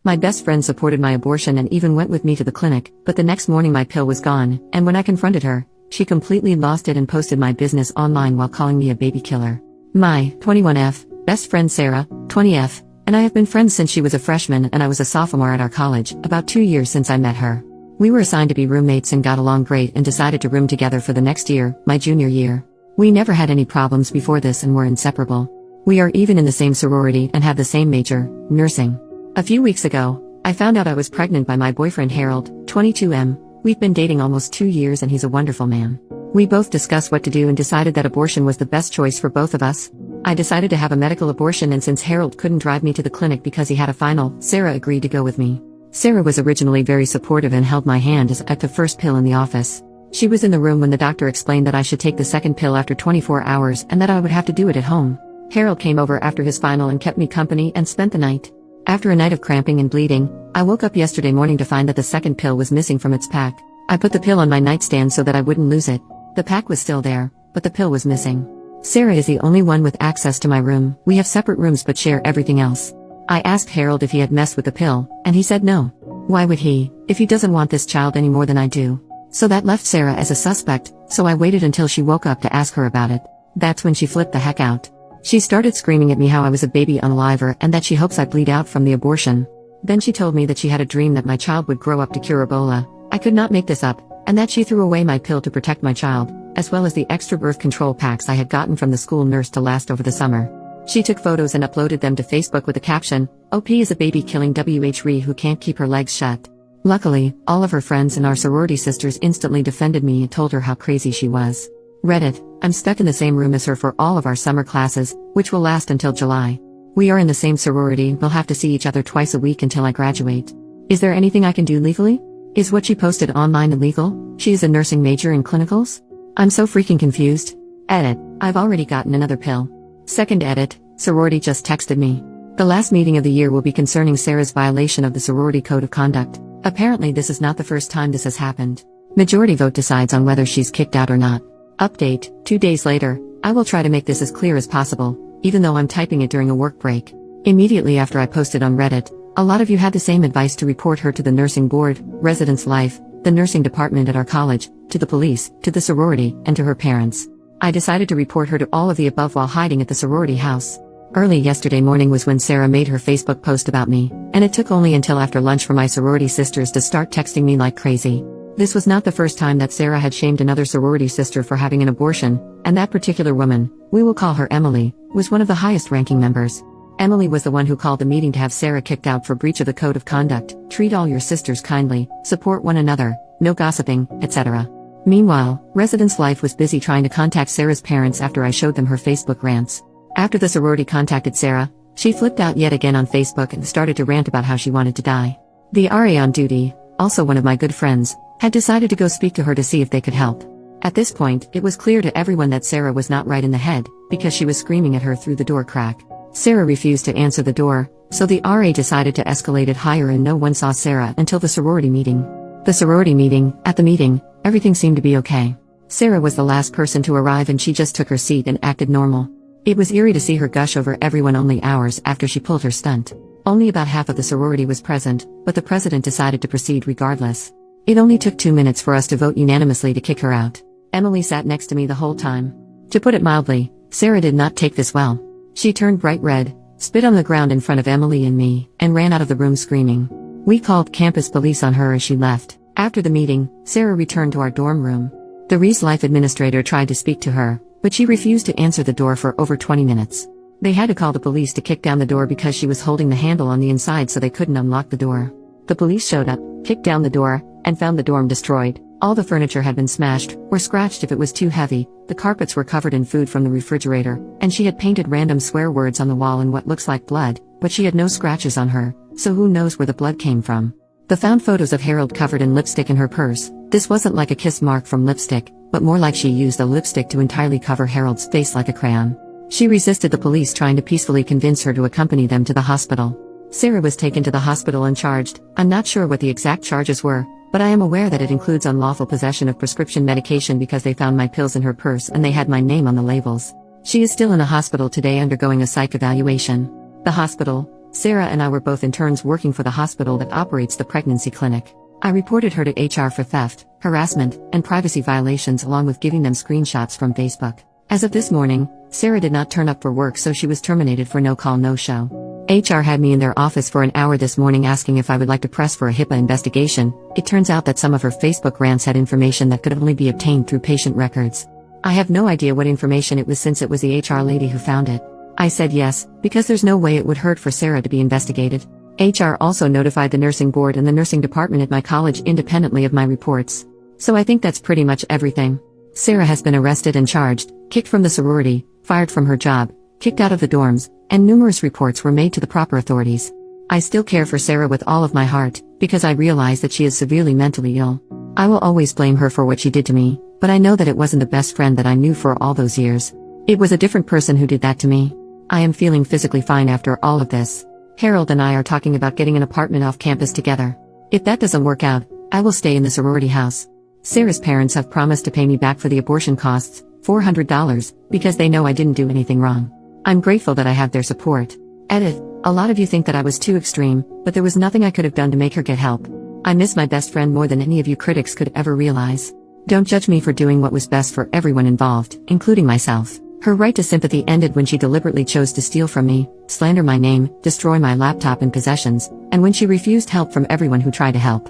My best friend supported my abortion and even went with me to the clinic, but the next morning my pill was gone, and when I confronted her, she completely lost it and posted my business online while calling me a baby killer. My 21F best friend Sarah, 20F, and I have been friends since she was a freshman and I was a sophomore at our college, about 2 years since I met her. We were assigned to be roommates and got along great and decided to room together for the next year, my junior year. We never had any problems before this and were inseparable. We are even in the same sorority and have the same major, nursing. A few weeks ago, I found out I was pregnant by my boyfriend Harold, 22M. We've been dating almost 2 years and he's a wonderful man. We both discussed what to do and decided that abortion was the best choice for both of us. I decided to have a medical abortion, and since Harold couldn't drive me to the clinic because he had a final, Sarah agreed to go with me. Sarah was originally very supportive and held my hand as I took the first pill in the office. She was in the room when the doctor explained that I should take the second pill after 24 hours and that I would have to do it at home. Harold came over after his final and kept me company and spent the night. After a night of cramping and bleeding, I woke up yesterday morning to find that the second pill was missing from its pack. I put the pill on my nightstand so that I wouldn't lose it. The pack was still there, but the pill was missing. Sarah is the only one with access to my room. We have separate rooms but share everything else. I asked Harold if he had messed with the pill, and he said no. Why would he, if he doesn't want this child any more than I do? So that left Sarah as a suspect, so I waited until she woke up to ask her about it. That's when she flipped the heck out. She started screaming at me how I was a baby unaliver and that she hopes I bleed out from the abortion. Then she told me that she had a dream that my child would grow up to cure Ebola. I could not make this up, and that she threw away my pill to protect my child, as well as the extra birth control packs I had gotten from the school nurse to last over the summer. She took photos and uploaded them to Facebook with the caption, "OP is a baby-killing WHRE who can't keep her legs shut." Luckily, all of her friends and our sorority sisters instantly defended me and told her how crazy she was. Reddit, I'm stuck in the same room as her for all of our summer classes, which will last until July. We are in the same sorority, we'll have to see each other twice a week until I graduate. Is there anything I can do legally? Is what she posted online illegal? She is a nursing major in clinicals? I'm so freaking confused. Edit, I've already gotten another pill. Second edit, sorority just texted me. The last meeting of the year will be concerning Sarah's violation of the sorority code of conduct. Apparently this is not the first time this has happened. Majority vote decides on whether she's kicked out or not. Update, 2 days later, I will try to make this as clear as possible, even though I'm typing it during a work break. Immediately after I posted on Reddit, a lot of you had the same advice to report her to the nursing board, residence life, the nursing department at our college, to the police, to the sorority, and to her parents. I decided to report her to all of the above while hiding at the sorority house. Early yesterday morning was when Sarah made her Facebook post about me, and it took only until after lunch for my sorority sisters to start texting me like crazy. This was not the first time that Sarah had shamed another sorority sister for having an abortion, and that particular woman, we will call her Emily, was one of the highest ranking members. Emily was the one who called the meeting to have Sarah kicked out for breach of the code of conduct, treat all your sisters kindly, support one another, no gossiping, etc. Meanwhile, Residence Life was busy trying to contact Sarah's parents after I showed them her Facebook rants. After the sorority contacted Sarah, she flipped out yet again on Facebook and started to rant about how she wanted to die. The RA on duty, also one of my good friends, had decided to go speak to her to see if they could help. At this point, it was clear to everyone that Sarah was not right in the head, because she was screaming at her through the door crack. Sarah refused to answer the door, so the RA decided to escalate it higher and no one saw Sarah until the sorority meeting. At the meeting, everything seemed to be okay. Sarah was the last person to arrive and she just took her seat and acted normal. It was eerie to see her gush over everyone only hours after she pulled her stunt. Only about half of the sorority was present, but the president decided to proceed regardless. It only took 2 minutes for us to vote unanimously to kick her out. Emily sat next to me the whole time. To put it mildly, Sarah did not take this well. She turned bright red, spit on the ground in front of Emily and me, and ran out of the room screaming. We called campus police on her as she left. After the meeting, Sarah returned to our dorm room. The Reese Life administrator tried to speak to her, but she refused to answer the door for over 20 minutes. They had to call the police to kick down the door because she was holding the handle on the inside so they couldn't unlock the door. The police showed up, kicked down the door, and found the dorm destroyed. All the furniture had been smashed, or scratched if it was too heavy, the carpets were covered in food from the refrigerator, and she had painted random swear words on the wall in what looks like blood, but she had no scratches on her, so who knows where the blood came from. They found photos of Harold covered in lipstick in her purse. This wasn't like a kiss mark from lipstick, but more like she used the lipstick to entirely cover Harold's face like a crayon. She resisted the police trying to peacefully convince her to accompany them to the hospital. Sarah was taken to the hospital and charged. I'm not sure what the exact charges were, but I am aware that it includes unlawful possession of prescription medication because they found my pills in her purse and they had my name on the labels. She is still in the hospital today undergoing a psych evaluation. The hospital, Sarah and I were both interns working for the hospital that operates the pregnancy clinic. I reported her to HR for theft, harassment, and privacy violations along with giving them screenshots from Facebook. As of this morning, Sarah did not turn up for work, so she was terminated for no call no show. HR had me in their office for an hour this morning asking if I would like to press for a HIPAA investigation. It turns out that some of her Facebook rants had information that could only be obtained through patient records. I have no idea what information it was since it was the HR lady who found it. I said yes, because there's no way it would hurt for Sarah to be investigated. HR also notified the nursing board and the nursing department at my college independently of my reports. So I think that's pretty much everything. Sarah has been arrested and charged, kicked from the sorority, fired from her job, kicked out of the dorms, and numerous reports were made to the proper authorities. I still care for Sarah with all of my heart, because I realize that she is severely mentally ill. I will always blame her for what she did to me, but I know that it wasn't the best friend that I knew for all those years. It was a different person who did that to me. I am feeling physically fine after all of this. Harold and I are talking about getting an apartment off campus together. If that doesn't work out, I will stay in the sorority house. Sarah's parents have promised to pay me back for the abortion costs, $400, because they know I didn't do anything wrong. I'm grateful that I have their support. Edit. A lot of you think that I was too extreme, but there was nothing I could have done to make her get help. I miss my best friend more than any of you critics could ever realize. Don't judge me for doing what was best for everyone involved, including myself. Her right to sympathy ended when she deliberately chose to steal from me, slander my name, destroy my laptop and possessions, and when she refused help from everyone who tried to help.